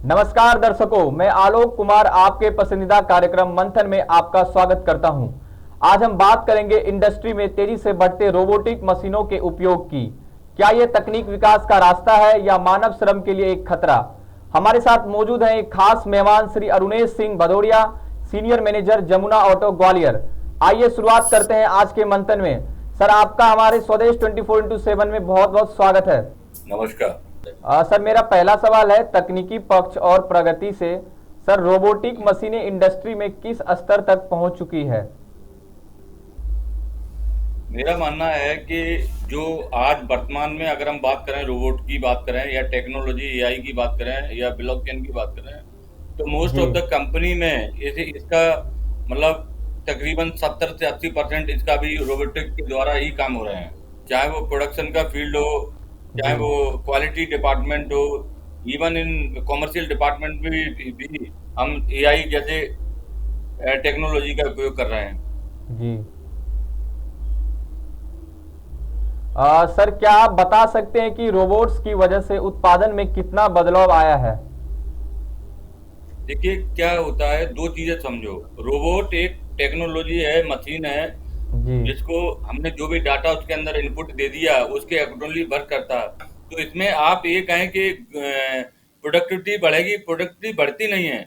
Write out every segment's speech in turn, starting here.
नमस्कार दर्शकों, मैं आलोक कुमार आपके पसंदीदा कार्यक्रम मंथन में आपका स्वागत करता हूं। आज हम बात करेंगे इंडस्ट्री में तेजी से बढ़ते रोबोटिक मशीनों के उपयोग की। क्या यह तकनीक विकास का रास्ता है या मानव श्रम के लिए एक खतरा? हमारे साथ मौजूद हैं एक खास मेहमान Shri Arunesh Singh Bhadauria, senior manager Jamuna auto Gwalior. आइए शुरुआत करते हैं आज के मंथन में। सर, आपका हमारे स्वदेश 24x7 में बहुत बहुत स्वागत है। नमस्कार। सर, मेरा पहला सवाल है तकनीकी पक्ष और प्रगति से। सर, रोबोटिक मशीनें इंडस्ट्री में किस स्तर तक पहुंच चुकी है? मेरा मानना है कि जो आज वर्तमान में अगर हम बात करें, रोबोट की बात करें या टेक्नोलॉजी एआई की बात करें या ब्लॉकचेन की बात करें, तो मोस्ट जी। ऑफ द कंपनी में इसका मतलब तकरीबन 70 से 80% इसका भी रोबोटिक के द्वारा ही काम हो रहे हैं। चाहे वो प्रोडक्शन का फील्ड हो, जी। चाहे वो क्वालिटी डिपार्टमेंट हो, इवन इन कॉमर्शियल डिपार्टमेंट में भी हम एआई जैसे टेक्नोलॉजी का उपयोग कर रहे हैं। जी। सर, क्या आप बता सकते हैं कि रोबोट्स की वजह से उत्पादन में कितना बदलाव आया है? देखिए क्या होता है, दो चीजें समझो। रोबोट एक टेक्नोलॉजी है, मशीन है, जी। जिसको हमने जो भी डाटा उसके अंदर इनपुट दे दिया उसके अकॉर्डिंगली वर्क करता है। तो इसमें आप ये कहें कि प्रोडक्टिविटी बढ़ेगी, प्रोडक्टिविटी बढ़ती नहीं है,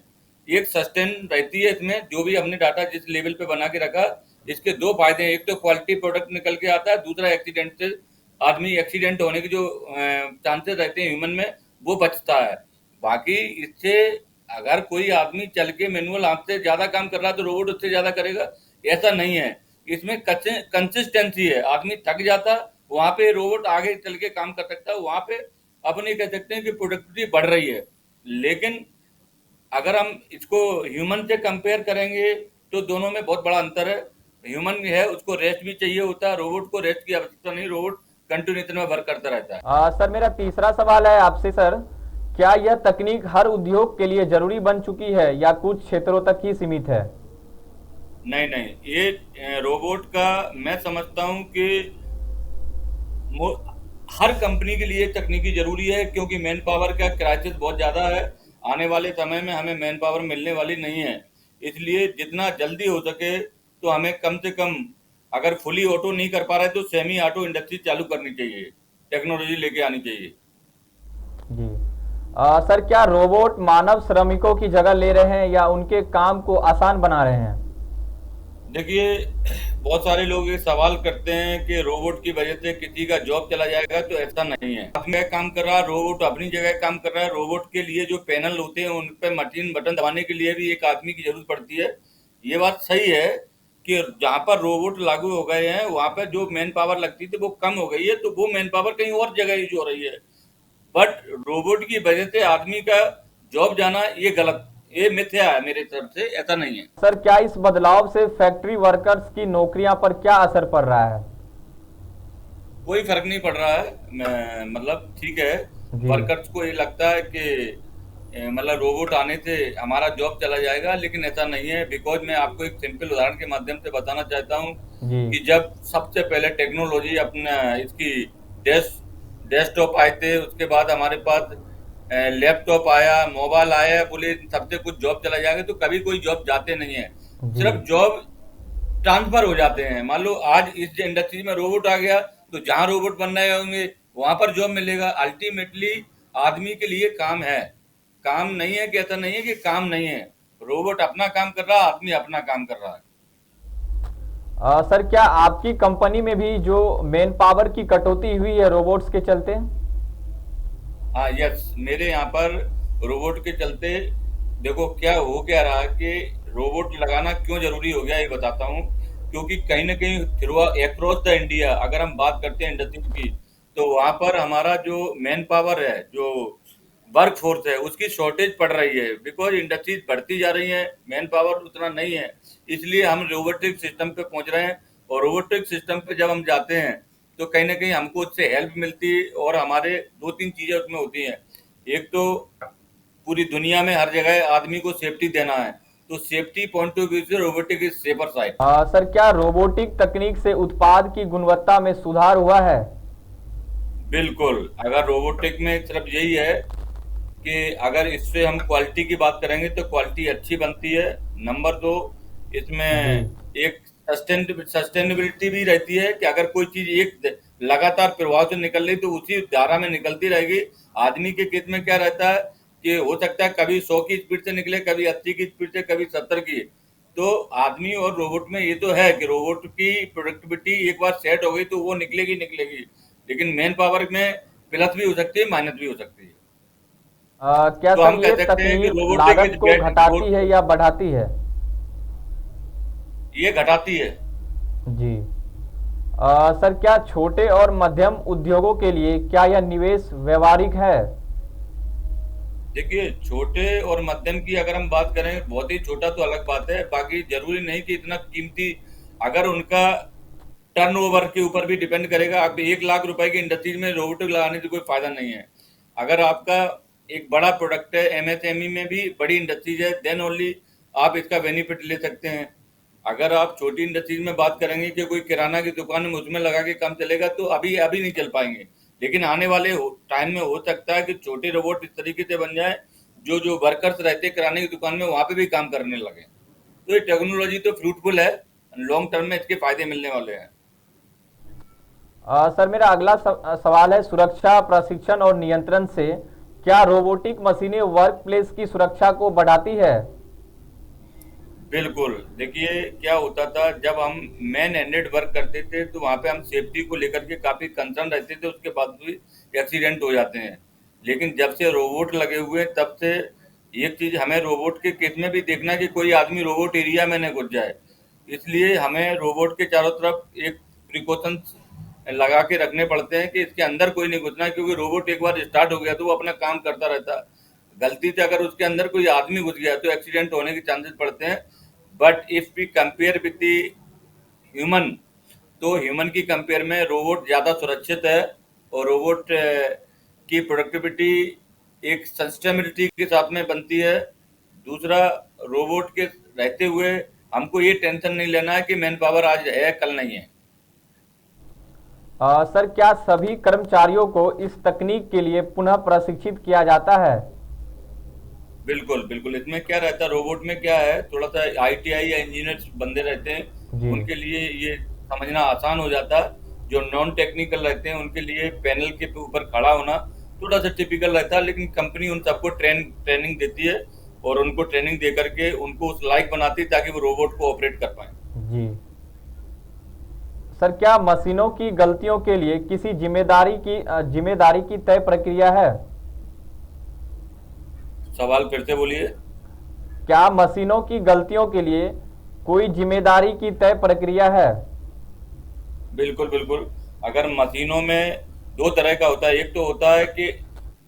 एक सस्टेन रहती है। इसमें जो भी हमने डाटा जिस लेवल पे बना के रखा, इसके दो फायदे हैं। एक तो क्वालिटी प्रोडक्ट निकल के आता है, दूसरा एक्सीडेंट से आदमी एक्सीडेंट होने के जो चांसेस रहते हैं ह्यूमन में, वो बचता है। बाकी इससे अगर कोई आदमी चल के मैनुअल हाथ से ज्यादा काम कर रहा है तो रोबोट उससे ज्यादा करेगा, ऐसा नहीं है। इसमें कंसिस्टेंसी है, आदमी थक जाता, वहां पे रोबोट आगे चल के काम कर सकता है, वहां पे अपन ये कह सकते हैं कि प्रोडक्टिविटी बढ़ रही है। लेकिन अगर हम इसको ह्यूमन से कंपेयर करेंगे तो दोनों में बहुत बड़ा अंतर है। ह्यूमन है, उसको रेस्ट भी चाहिए होता है, रोबोट को रेस्ट की आवश्यकता नहीं, रोबोट कंटिन्यूटी में वर्क करता रहता है। सर, मेरा तीसरा सवाल है आपसे। सर, क्या यह तकनीक हर उद्योग के लिए जरूरी बन चुकी है या कुछ क्षेत्रों तक ही सीमित है? नहीं नहीं, ये रोबोट का मैं समझता हूँ कि हर कंपनी के लिए तकनीकी जरूरी है, क्योंकि मैन पावर का क्राइसिस बहुत ज्यादा है। आने वाले समय में हमें मैन पावर मिलने वाली नहीं है, इसलिए जितना जल्दी हो सके तो हमें कम से कम, अगर फुली ऑटो नहीं कर पा रहे तो सेमी ऑटो इंडस्ट्री चालू करनी चाहिए, टेक्नोलॉजी लेके आनी चाहिए। जी। सर, क्या रोबोट मानव श्रमिकों की जगह ले रहे हैं या उनके काम को आसान बना रहे हैं? देखिए, बहुत सारे लोग ये सवाल करते हैं कि रोबोट की वजह से किसी का जॉब चला जाएगा, तो ऐसा नहीं है। अपनी जगह काम कर रहा है रोबोट, अपनी जगह काम कर रहा है। रोबोट के लिए जो पैनल होते हैं उन पे मशीन बटन दबाने के लिए भी एक आदमी की जरूरत पड़ती है। ये बात सही है कि जहाँ पर रोबोट लागू हो गए हैं वहां पर जो मैन पावर लगती थी वो कम हो गई है, तो वो मैन पावर कहीं और जगह यूज हो रही है। बट रोबोट की वजह से आदमी का जॉब जाना ये गलत, ये मिथ्या है मेरे तरफ से, ऐसा नहीं है। सर, क्या इस बदलाव से फैक्ट्री वर्कर्स की नौकरियां पर क्या असर पड़ रहा है? कोई फर्क नहीं पड़ रहा है। मतलब ठीक है, जी। वर्कर्स को ये लगता है कि मतलब रोबोट आने से हमारा जॉब चला जाएगा, लेकिन ऐसा नहीं है। बिकॉज मैं आपको एक सिंपल उदाहरण के माध्यम से बताना चाहता हूँ जी। कि जब सबसे पहले टेक्नोलॉजी अपना इसकी डेस्कटॉप आए थे, उसके बाद हमारे पास लैपटॉप आया, मोबाइल आया, बोले सबसे कुछ जॉब चला जाएगा, तो कभी कोई जॉब जाते नहीं है, जी। सिर्फ जॉब ट्रांसफर हो जाते हैं। मान लो आज इस इंडस्ट्री में रोबोट आ गया, तो जहां रोबोट बन रहे होंगे वहां पर जॉब मिलेगा। अल्टीमेटली आदमी के लिए काम है, काम नहीं है कि ऐसा नहीं है कि काम नहीं है। रोबोट अपना काम कर रहा है, आदमी अपना काम कर रहा है। सर, क्या आपकी कंपनी में भी जो मैन पावर की कटौती हुई है रोबोट्स के चलते? हाँ, यस, मेरे यहाँ पर रोबोट के चलते देखो क्या हो क्या रहा कि रोबोट लगाना क्यों जरूरी हो गया ये बताता हूँ। क्योंकि कहीं ना कहीं थ्रू अक्रॉस द इंडिया अगर हम बात करते हैं इंडस्ट्री की, तो वहां पर हमारा जो मैन पावर है, जो वर्क फोर्स है, उसकी शॉर्टेज पड़ रही है। बिकॉज इंडस्ट्रीज बढ़ती जा रही है, मैन पावर उतना नहीं है, इसलिए हम रोबोटिक सिस्टम पे पहुंच रहे हैं। और रोबोटिक सिस्टम पे जब हम जाते हैं तो कहीं ना कहीं हमको उससे हेल्प मिलती है, और हमारे दो तीन चीजें उसमें होती हैं। एक तो पूरी दुनिया में हर जगह आदमी को सेफ्टी देना है, तो सेफ्टी पॉइंट ऑफ व्यू से robotic is safer side. Sir, क्या रोबोटिक तकनीक से उत्पाद की गुणवत्ता में सुधार हुआ है? बिल्कुल, अगर रोबोटिक में सिर्फ यही है कि अगर इससे हम क्वालिटी की बात करेंगे तो क्वालिटी अच्छी बनती है। नंबर दो, जी। इसमें एक सस्टेनेबिलिटी भी रहती है कि अगर कोई चीज एक लगातार प्रभाव से निकल रही तो उसी धारा में निकलती रहेगी। आदमी के केस में क्या रहता है कि हो सकता है कभी 100 की स्पीड से निकले, कभी 80 की स्पीड से, कभी 70 की। तो आदमी और रोबोट में ये तो है कि रोबोट की प्रोडक्टिविटी एक बार सेट हो गई तो वो निकलेगी निकलेगी, लेकिन मैन पावर में प्लस भी हो सकती है, माइनस भी हो सकती है। क्या तो सर हम कह ये सकते हैं कि तकनीक रोबोटिक लागत इज को गेट घटाती गुड। है या बढ़ाती है? ये घटाती है। जी। सर क्या छोटे और मध्यम उद्योगों के लिए क्या यह निवेश व्यवहारिक है? देखिए, छोटे और मध्यम की अगर हम बात करें, बहुत ही छोटा तो अलग बात है, बाकी जरूरी नहीं कि इतना कीमती। अगर उनका टर्नओवर के ऊपर भी डिपेंड करेगा। आप 1 लाख रुपए की इंडस्ट्रीज में रोबोटिक लगाने से कोई फायदा नहीं है। अगर आपका एक बड़ा प्रोडक्ट है, एमएसएमई में भी बड़ी इंडस्ट्रीज है, देन ओनली आप इसका बेनिफिट ले सकते हैं। अगर आप छोटी इंडस्ट्रीज में बात करेंगे कि कोई किराना की दुकान में उसमें लगा के काम चलेगा तो अभी अभी नहीं चल पाएंगे। लेकिन आने वाले टाइम में हो सकता है कि छोटे रोबोट इस तरीके से बन जाए जो जो वर्कर्स रहते हैं किराने की दुकान में वहां पे भी काम करने लगे। तो ये टेक्नोलॉजी तो फ्रूटफुल है, लॉन्ग टर्म में इसके फायदे मिलने वाले हैं। सर मेरा अगला सवाल है सुरक्षा प्रशिक्षण और नियंत्रण से क्या रोबोटिक मशीनें वर्क प्लेस की सुरक्षा को बढ़ाती है? बिल्कुल। देखिए, क्या होता था जब हम मैन हैंडेड वर्क करते थे तो वहां पे हम सेफ्टी को लेकर के काफी कंसर्न रहते थे, उसके बाद भी एक्सीडेंट हो जाते हैं। लेकिन जब से रोबोट लगे हुए हैं तब से एक चीज हमें रोबोट के केस में भी देखना है कि कोई आदमी रोबोट एरिया में न घुस जाए। इसलिए हमें रोबोट के चारों तरफ एक प्रिकॉशंस लगा के रखने पड़ते हैं कि इसके अंदर कोई नहीं घुसना, क्योंकि रोबोट एक बार स्टार्ट हो गया तो वो अपना काम करता रहता है। गलती से अगर उसके अंदर कोई आदमी घुस गया तो एक्सीडेंट होने के चांसेस पड़ते हैं। But if we compare with the human, तो ह्यूमन की कंपेयर में रोबोट ज़्यादा सुरक्षित है। और रोबोट की प्रोडक्टिविटी एक सस्टेनेबिलिटी के साथ में बनती है। दूसरा, रोबोट के रहते हुए हमको ये टेंशन नहीं लेना है कि मैन पावर आज है कल नहीं है। सर क्या सभी कर्मचारियों को इस तकनीक के लिए पुनः प्रशिक्षित किया जाता है? बिल्कुल बिल्कुल। इसमें क्या रहता है, रोबोट में क्या है, थोड़ा सा आईटीआई या इंजीनियर्स बंदे रहते हैं, जी। उनके लिए ये समझना आसान हो जाता है। जो नॉन टेक्निकल रहते हैं उनके लिए पैनल के ऊपर खड़ा होना थोड़ा सा टिपिकल रहता है, लेकिन कंपनी उन सबको ट्रेनिंग देती है और उनको ट्रेनिंग दे करके उनको उस लायक बनाती है ताकि वो रोबोट को ऑपरेट कर पाए। जी। सर क्या मशीनों की गलतियों के लिए किसी जिम्मेदारी की तय प्रक्रिया है? सवाल फिर से बोलिए। क्या मशीनों की गलतियों के लिए कोई जिम्मेदारी की तय प्रक्रिया है? बिल्कुल बिल्कुल। अगर मशीनों में दो तरह का होता है, एक तो होता है कि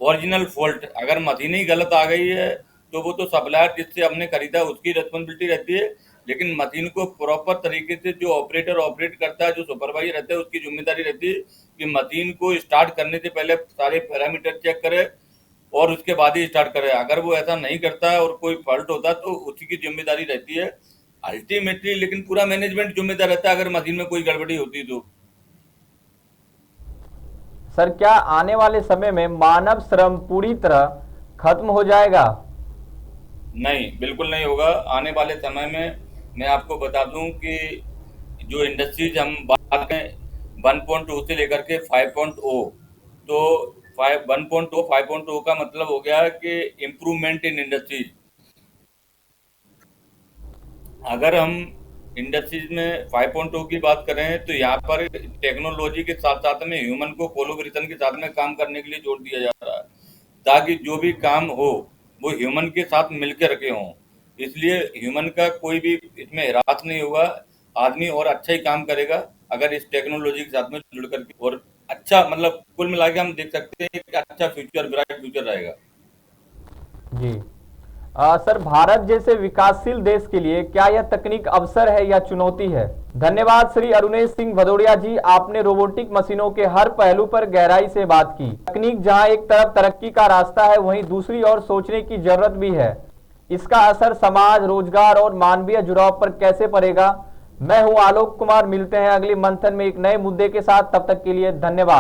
ओरिजिनल फॉल्ट, अगर मशीन ही गलत आ गई है तो वो तो सप्लायर जिससे हमने खरीदा उसकी रिस्पॉन्सिबिलिटी रहती है। लेकिन मशीन को प्रॉपर तरीके से जो ऑपरेटर ऑपरेट करता है, जो सुपरवाइजर रहता है, उसकी जिम्मेदारी रहती है कि मशीन को स्टार्ट करने से पहले सारे पैरामीटर चेक करे और उसके बाद ही स्टार्ट करे। अगर वो ऐसा नहीं करता है और कोई फॉल्ट होता है तो उसी की जिम्मेदारी रहती है अल्टीमेटली। लेकिन पूरा मैनेजमेंट जिम्मेदार रहता है अगर मशीन में कोई गड़बड़ी होती तो। सर क्या आने वाले समय में मानव श्रम पूरी तरह खत्म हो जाएगा? नहीं, बिल्कुल नहीं होगा। आने वाले समय में मैं आपको बता दूं कि जो इंडस्ट्रीज हम बात करें 1.2 से लेकर के 5.0, तो 1.0 5.0 का मतलब हो गया कि इम्प्रूवमेंट इन इंडस्ट्रीज। अगर हम इंडस्ट्रीज में 5.0 की बात करें तो यहाँ पर टेक्नोलॉजी के साथ साथ में ह्यूमन को कोलोब्रेशन के साथ में काम करने के लिए जोर दिया जा रहा है, ताकि जो भी काम हो वो ह्यूमन के साथ मिलकर के हों। इसलिए ह्यूमन का कोई भी इसमें ह्रास नहीं होगा। आदमी और अच्छा ही काम करेगा अगर इस टेक्नोलॉजी के साथ में जुड़ करके। और अच्छा, मतलब कुल मिला के हम देख सकते हैं कि अच्छा फ्यूचर, ब्राइट फ्यूचर रहेगा। जी। सर भारत जैसे विकासशील देश के लिए क्या यह तकनीक अवसर है या चुनौती है? धन्यवाद श्री अरुणेश सिंह भदौड़िया जी, आपने रोबोटिक मशीनों के हर पहलू पर गहराई से बात की। तकनीक जहां एक तरफ तरक्की का रास्ता है वहीं दूसरी ओर सोचने की जरूरत भी है। इसका असर समाज, रोजगार और मानवीय जुड़ाव पर कैसे पड़ेगा? मैं हूं आलोक कुमार, मिलते हैं अगले मंथन में एक नए मुद्दे के साथ। तब तक के लिए धन्यवाद।